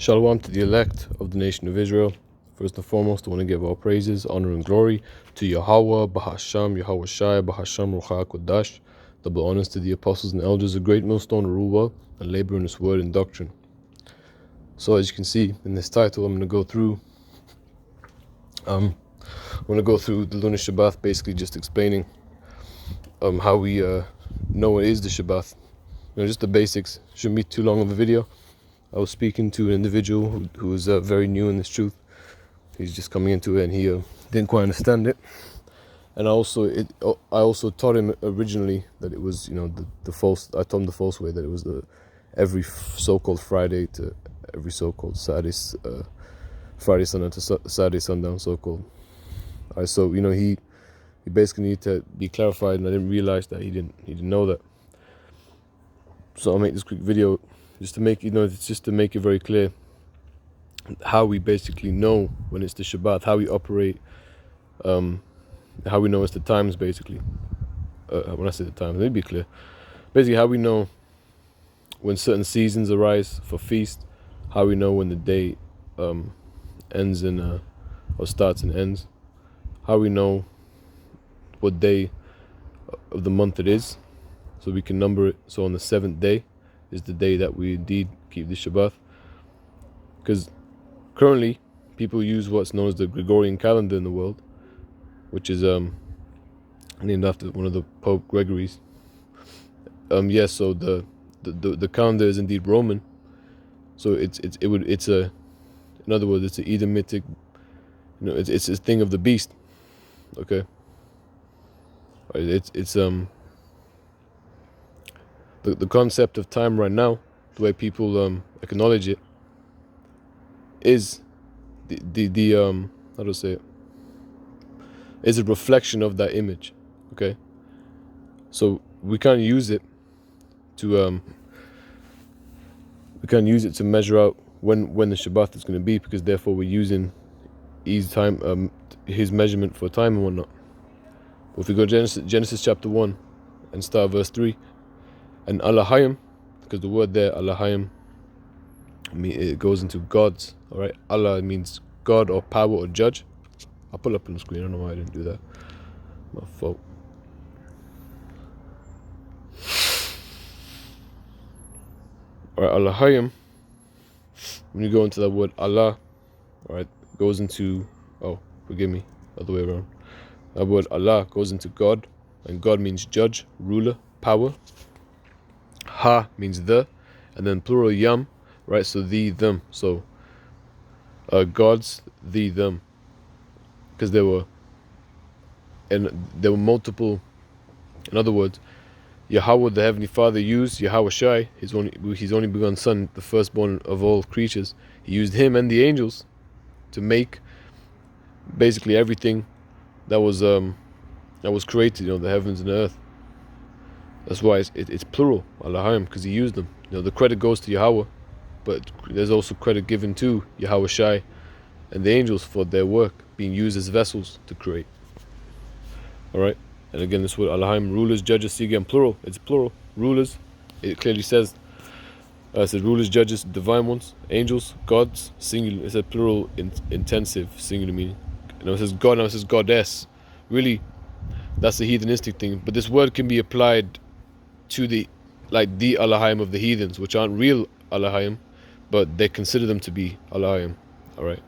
Shalom to the elect of the nation of Israel. First and foremost, I want to give all praises, honor, and glory to Yahweh, Bahasham, Yahweh Shai, Bahasham, Rucha Kodash. Double honors to the apostles and elders, a great millstone to rule well and labor in this word and doctrine. So as you can see in this title, I'm going to go through the lunar Shabath, basically just explaining how we know what is the Shabath. Just the basics. Shouldn't be too long of a video. I was speaking to an individual who is very new in this truth. He's just coming into it, and he didn't quite understand it. And I also taught him originally that it was, the false. I told him the false way, that it was every so-called Friday to every so-called Saturday, Friday sundown to Saturday sundown, so-called. So he basically needed to be clarified, and I didn't realize that he didn't know that. So I'll make this quick video just to make it very clear how we basically know when it's the Shabbat, how we operate, how we know it's the times, basically. When I say the times, let me be clear. Basically, how we know when certain seasons arise for feast, how we know when the day ends or starts and ends, how we know what day of the month it is, so we can number it. So on the 7th day is the day that we indeed keep the Shabbat. Because currently, people use what's known as the Gregorian calendar in the world, which is named after one of the Pope Gregory's. So the calendar is indeed Roman. So it's in other words, it's an Edomitic. It's a thing of the beast. Okay. It's the concept of time right now, the way people acknowledge it, is the how do I say it? Is a reflection of that image. Okay. So we can't use it to measure out when the Shabbat is going to be, because therefore we're using his time, his measurement for time and whatnot. But if we go to Genesis chapter 1 and start verse 3, and Alahayim, because the word there, Alahayim, it goes into gods. All right, Allah means God or power or judge. I'll pull up on the screen. I don't know why I didn't do that. My fault. All right, Alahayim. When you go into that word Allah, all right, it goes into, forgive me, other way around. That word Allah goes into God, and God means judge, ruler, power. Ha means the, and then plural yam, right? So the, them. So gods, the, them, because there were multiple. In other words, Yahweh, the Heavenly Father, used Yahweh Shai, his only begotten Son, the firstborn of all creatures. He used him and the angels to make basically everything that was created. The heavens and the earth. That's why it's plural, Allahim, because he used them. The credit goes to Yahweh, but there's also credit given to Yahweh Shai and the angels for their work, being used as vessels to create. All right, and again, this word Allahim, rulers, judges. See again, plural. It's plural. Rulers. It clearly says. It says rulers, judges, divine ones, angels, gods, singular. It said plural, intensive, singular meaning. It says God. Now it says goddess. Really, that's the heathenistic thing. But this word can be applied to the Allahim of the heathens, which aren't real Allahim, but they consider them to be Allahim. All right,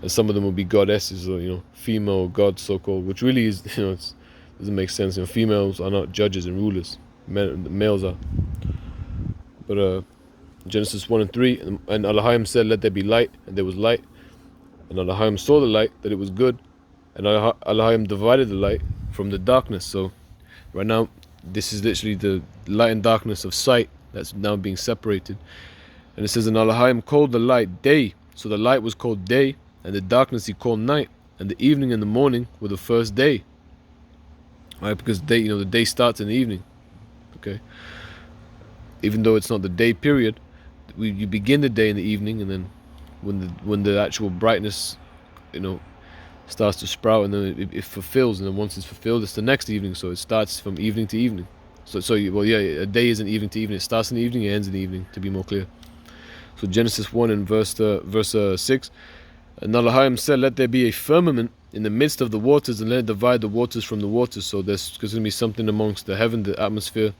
and some of them will be goddesses, or female gods, so-called, which really is, it doesn't make sense. Females are not judges and rulers. Males are. But Genesis 1 and 3, and Allahim said, "Let there be light," and there was light. And Allahim saw the light, that it was good, and Allahim divided the light from the darkness. So right now, this is literally the light and darkness of sight that's now being separated. And it says, and Allahim called the light day. So the light was called day, and the darkness he called night. And the evening and the morning were the first day. Right? Because the day starts in the evening. Okay. Even though it's not the day period, you begin the day in the evening, and then when the actual brightness, starts to sprout, and then it fulfills, and then once it's fulfilled, it's the next evening. So it starts from evening to evening. A day isn't evening to evening. It starts in the evening, it ends in the evening, to be more clear. So Genesis 1 and verse 6. And Elohim said, let there be a firmament in the midst of the waters, and let it divide the waters from the waters. So there's going to be something amongst the heaven, the atmosphere.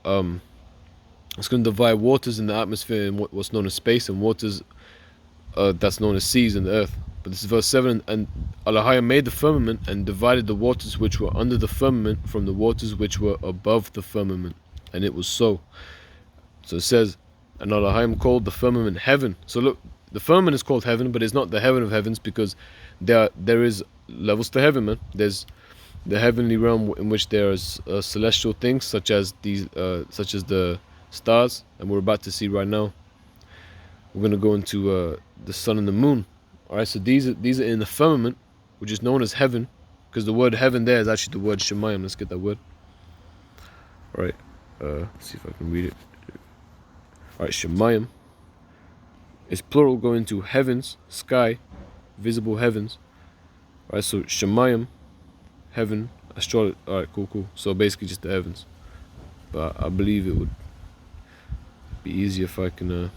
It's going to divide waters in the atmosphere and what's known as space, and waters that's known as seas in the earth. But this is verse 7. And Elohim made the firmament and divided the waters which were under the firmament from the waters which were above the firmament. And it was so. So it says, and Elohim called the firmament heaven. So look, the firmament is called heaven, but it's not the heaven of heavens, because there is levels to heaven, man. There's the heavenly realm in which there is celestial things such as the stars, and we're about to see right now. We're going to go into the sun and the moon. All right, so these are in the firmament, which is known as heaven, because the word heaven there is actually the word Shemayim. Let's get that word. All right, let's see if I can read it. All right, Shemayim is plural, going to heavens, sky, visible heavens. All right, so Shemayim, heaven, astrology. All right, cool. So basically just the heavens. But I believe it would be easier if I can,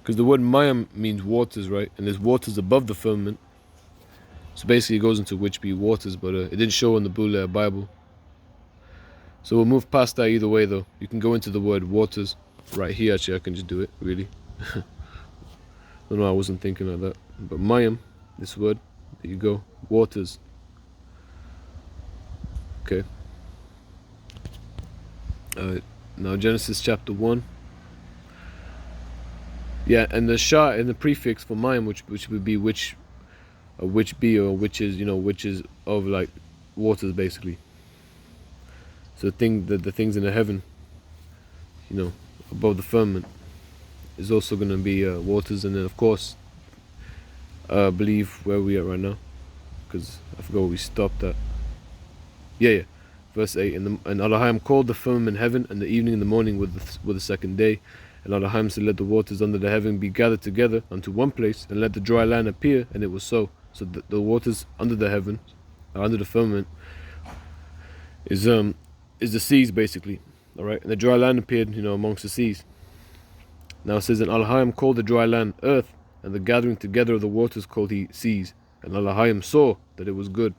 because the word Mayim means waters, right? And there's waters above the firmament. So basically it goes into which be waters, but it didn't show in the Blue Letter Bible. So we'll move past that either way, though. You can go into the word waters right here. Actually, I can just do it, really. No, I wasn't thinking like that. But Mayim, this word, there you go, waters. Okay. Now Genesis chapter 1. Yeah, and the Shah and the prefix for Mayim, which would be which be, or which is, which is of like waters, basically. So the things in the heaven, above the firmament, is also going to be waters. And then of course, I believe where we at right now, because I forgot where we stopped at. Yeah. Verse 8. And Elohim called the firmament heaven, and the evening and the morning were the second day. And Elohim said, let the waters under the heaven be gathered together unto one place, and let the dry land appear. And it was so. So the waters under the heaven, under the firmament, is the seas, basically. All right, and the dry land appeared, amongst the seas. Now it says, and Elohim called the dry land earth, and the gathering together of the waters called he seas. And Elohim saw that it was good.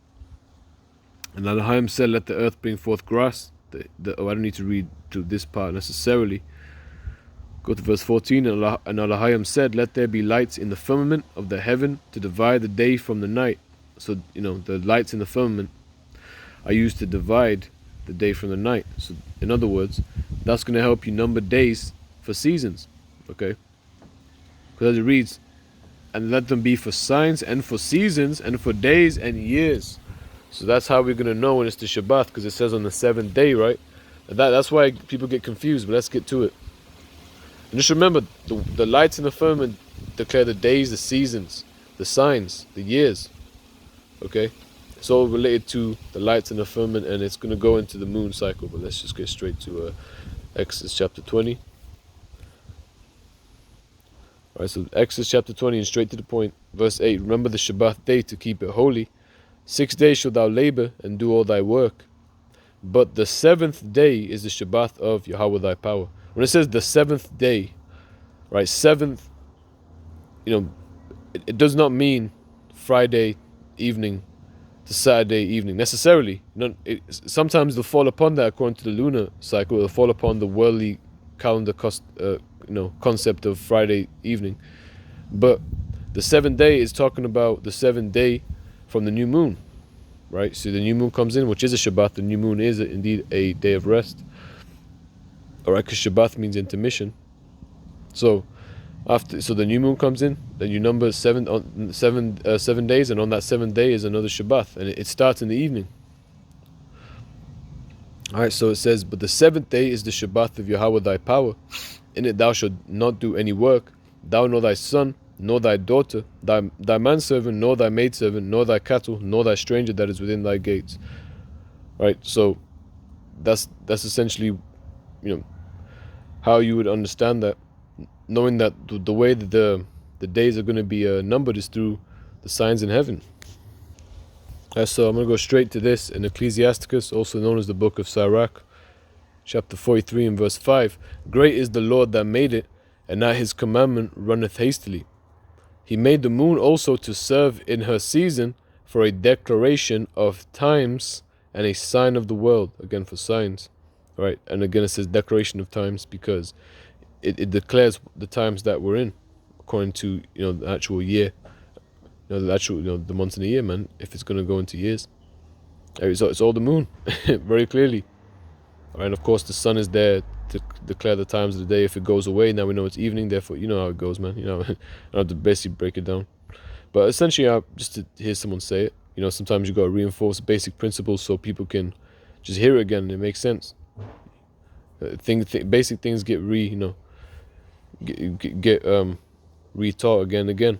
And Elohim said, let the earth bring forth grass. I don't need to read to this part necessarily. Go to verse 14. And Elohim said, let there be lights in the firmament of the heaven to divide the day from the night. So, the lights in the firmament are used to divide the day from the night. So, in other words, that's going to help you number days for seasons. Okay? Because as it reads, and let them be for signs and for seasons and for days and years. So that's how we're going to know when it's the Shabath, because it says on the 7th day, right? That's why people get confused, but let's get to it. And just remember, the lights in the firmament declare the days, the seasons, the signs, the years. Okay? It's all related to the lights in the firmament, and it's going to go into the moon cycle. But let's just get straight to Exodus chapter 20. Alright, so Exodus chapter 20, and straight to the point. Verse 8, remember the Shabbath day to keep it holy. 6 days shalt thou labor and do all thy work. But the 7th day is the Shabbath of Yahweh thy power. When it says the 7th day, right, 7th, it does not mean Friday evening to Saturday evening necessarily. Sometimes they'll fall upon that according to the lunar cycle. They'll fall upon the worldly calendar concept of Friday evening. But the 7th day is talking about the 7th day from the new moon, right? So the new moon comes in, which is a Shabbat. The new moon is indeed a day of rest. All right, because Shabbat means intermission. So the new moon comes in, then you number 7 days, and on that 7th day is another Shabbat, and it starts in the evening. All right, so it says, but the 7th day is the Shabbat of Yahweh thy power. In it thou shalt not do any work, thou nor thy son, nor thy daughter, thy manservant, nor thy maidservant, nor thy cattle, nor thy stranger that is within thy gates. Right, so that's essentially, how you would understand that, knowing that the way that the days are going to be numbered is through the signs in heaven. So I'm going to go straight to this in Ecclesiasticus, also known as the book of Sirach. chapter 43 and verse 5, great is the Lord that made it, and at his commandment runneth hastily. He made the moon also to serve in her season for a declaration of times and a sign of the world. Again, for signs. Right? And again, it says declaration of times because it declares the times that we're in, according to the actual year, the actual the months in the year, man. If it's gonna go into years, it's all the moon, very clearly. All right, and of course the sun is there to declare the times of the day. If it goes away, now we know it's evening. Therefore, you know how it goes, man. I don't have to basically break it down, but essentially, just to hear someone say it, sometimes you gotta reinforce basic principles so people can just hear it again and it makes sense. Basic things get retaught again and again,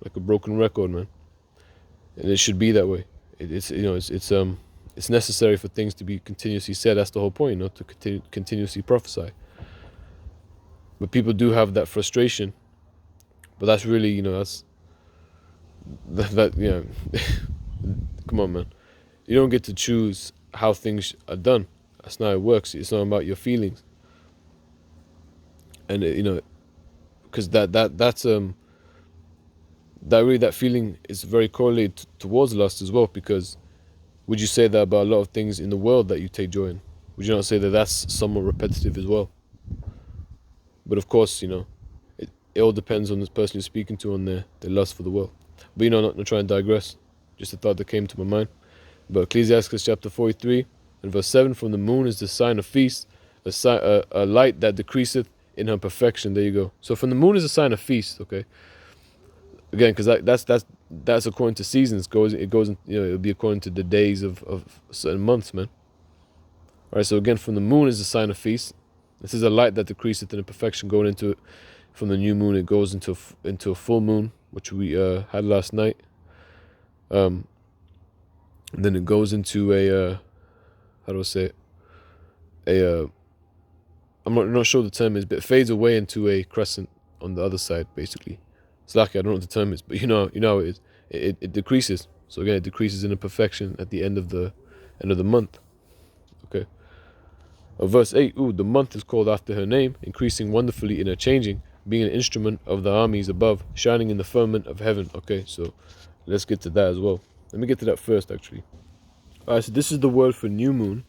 like a broken record, man. And it should be that way. It's necessary for things to be continuously said. That's the whole point, to continuously prophesy. But people do have that frustration. But that's really, come on, man. You don't get to choose how things are done. That's not how it works. It's not about your feelings. And because that feeling is very correlated towards lust as well. Because would you say that about a lot of things in the world that you take joy in? Would you not say that that's somewhat repetitive as well? But of course, it all depends on the person you're speaking to, on their lust for the world. But not trying to digress. Just a thought that came to my mind. But Ecclesiastes chapter 43 and verse 7, from the moon is the sign of feast, a light that decreaseth in her perfection. There you go. So from the moon is a sign of feast, okay? Again, because that's according to seasons. It goes it'll be according to the days of certain months, man. All right, so again, from the moon is a sign of feast. This is a light that decreaseth in perfection, going into it. From the new moon, it goes into a full moon, which we had last night. And then it goes into a how do I say it? I'm not sure what the term is, but it fades away into a crescent on the other side, basically. It's lucky, I don't know what the term is, but you know how it is. It decreases. So again, it decreases in perfection at the end of the month. Okay. Verse 8, the month is called after her name, increasing wonderfully in her changing, being an instrument of the armies above, shining in the firmament of heaven. Okay, so let's get to that as well. Let me get to that first, actually. All right, so this is the word for new moon.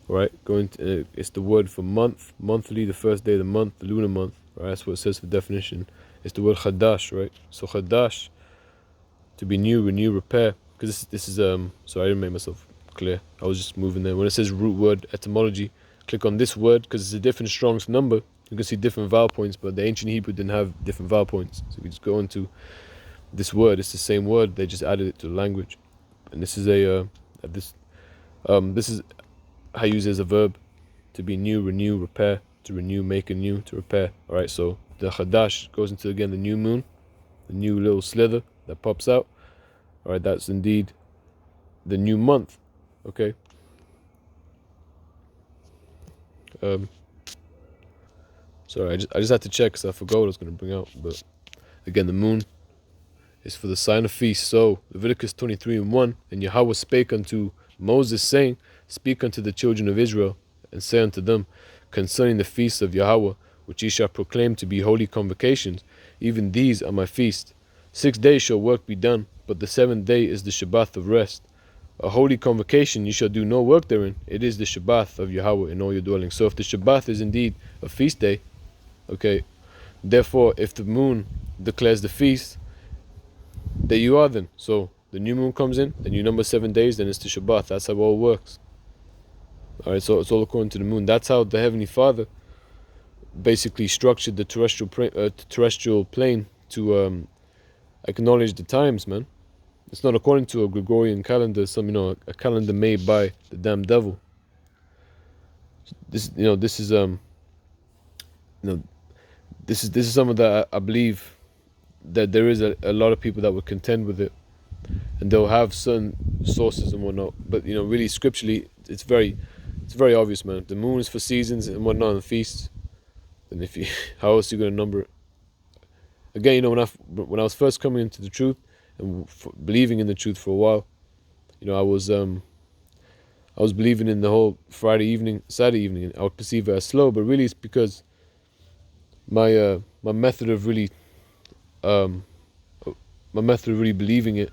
All right, it's the word for month, monthly, the first day of the month, the lunar month. All right, that's what it says for definition. It's the word chadash, right? So chadash, to be new, renew, repair. Because this is sorry, I didn't make myself clear. I was just moving there. When it says root word etymology, click on this word because it's a different Strong's number. You can see different vowel points, but the ancient Hebrew didn't have different vowel points. So we just go into this word. It's the same word. They just added it to the language. And this is this is how you use it as a verb, to be new, renew, repair, to renew, make anew, to repair. All right. So the chadash goes into again the new moon, the new little slither that pops out. All right. That's indeed the new month. Okay. Sorry, I just had to check because I forgot what I was going to bring out. But again, the moon is for the sign of feast. So Leviticus 23:1, and Yahweh spake unto Moses, saying, speak unto the children of Israel, and say unto them concerning the feasts of Yahweh, which ye shall proclaim to be holy convocations. Even these are my feasts. 6 days shall work be done, but the 7th day is the Shabath of rest. A holy convocation, you shall do no work therein. It is the Shabath of Yahweh in all your dwellings. So if the Shabath is indeed a feast day, okay, therefore if the moon declares the feast, there you are then. So the new moon comes in, then you number 7 days, then it's the Shabath. That's how it all works. All right, so it's all according to the moon. That's how the Heavenly Father basically structured the terrestrial plane to acknowledge the times, man. It's not according to a Gregorian calendar, a calendar made by the damn devil. This is something that I believe that there is a lot of people that would contend with it, and they'll have certain sources and whatnot. But really scripturally, it's very obvious, man. If the moon is for seasons and whatnot and feasts, then how else are you going to number it? Again, when I was first coming into the truth and believing in the truth for a while, I I was believing in the whole Friday evening, Saturday evening, and I would perceive it as slow, but really it's because my method of really um my method of really believing it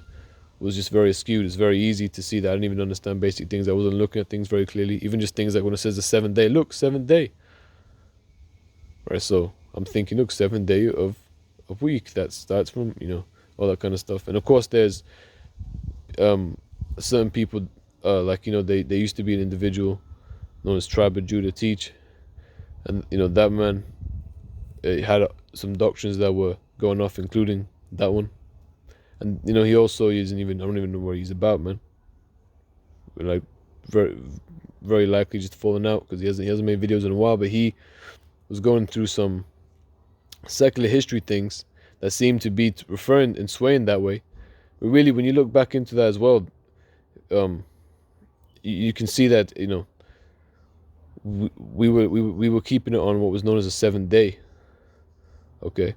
was just very skewed. It's very easy to see that I didn't even understand basic things. I wasn't looking at things very clearly. Even just things like when it says the seventh day, look, seventh day. Right, so I'm thinking, look, seventh day of week. That starts from, all that kind of stuff. And of course there's certain people, like, they used to be an individual known as Tribe of Judah teach. And, that man had some doctrines that were going off, including that one. And, he also isn't even, I don't even know what he's about, man. Like, very, very likely just falling out because he hasn't made videos in a while, but he was going through some secular history things that seem to be referring and swaying that way. But really, when you look back into that as well, you can see that, we were keeping it on what was known as a seventh day. Okay.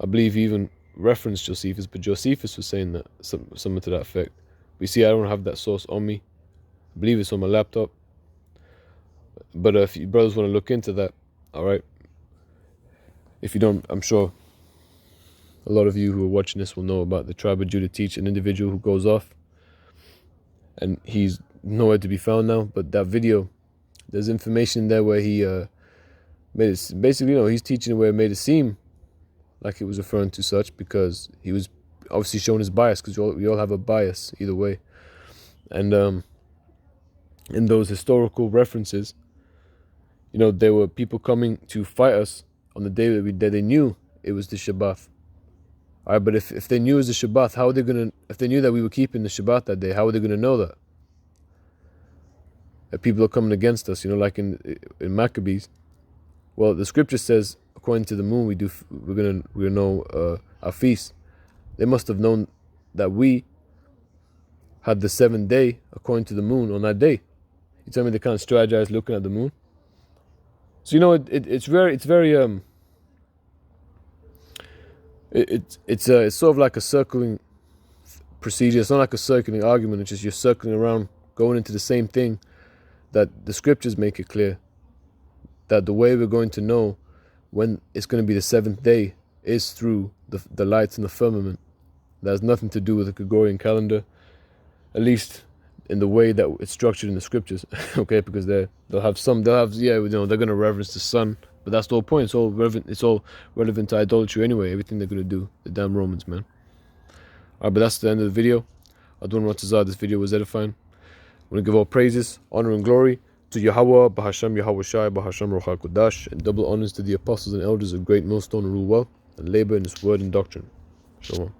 I believe he even referenced Josephus, but Josephus was saying that something to that effect. But you see, I don't have that source on me. I believe it's on my laptop. But if you brothers want to look into that, all right. If you don't, I'm sure a lot of you who are watching this will know about the Tribe of Judah teach, an individual who goes off, and he's nowhere to be found now. But that video, there's information there where he made it, basically, he's teaching where it made it seem like it was referring to such, because he was obviously showing his bias, because we all have a bias either way. And in those historical references, there were people coming to fight us on the day that they knew it was the Shabath. All right, but if they knew it was the Shabath, how are they gonna? If they knew that we were keeping the Shabbat that day, how are they gonna know that? That people are coming against us, like in Maccabees. Well, the scripture says, according to the moon, we're gonna know our feast. They must have known that we had the seventh day according to the moon on that day. You tell me they can't strategize looking at the moon? So it's very it's sort of like a circling procedure. It's not like a circling argument. It's just you're circling around, going into the same thing. That the scriptures make it clear that the way we're going to know when it's going to be the seventh day is through the lights in the firmament. That has nothing to do with the Gregorian calendar, at least in the way that it's structured in the scriptures. Okay, because they're going to reverence the sun, but that's the whole point. It's all relevant to idolatry anyway. Everything they're going to do, the damn Romans, man. All right, but that's the end of the video. Adon Ratazah, this video was edifying. I want to give all praises, honor, and glory to Yahweh, Bahasham Yahweh Shai, Bahasham Ruach HaKodash, and double honors to the apostles and elders of great millstone who rule well and labor in his word and doctrine. Shalom.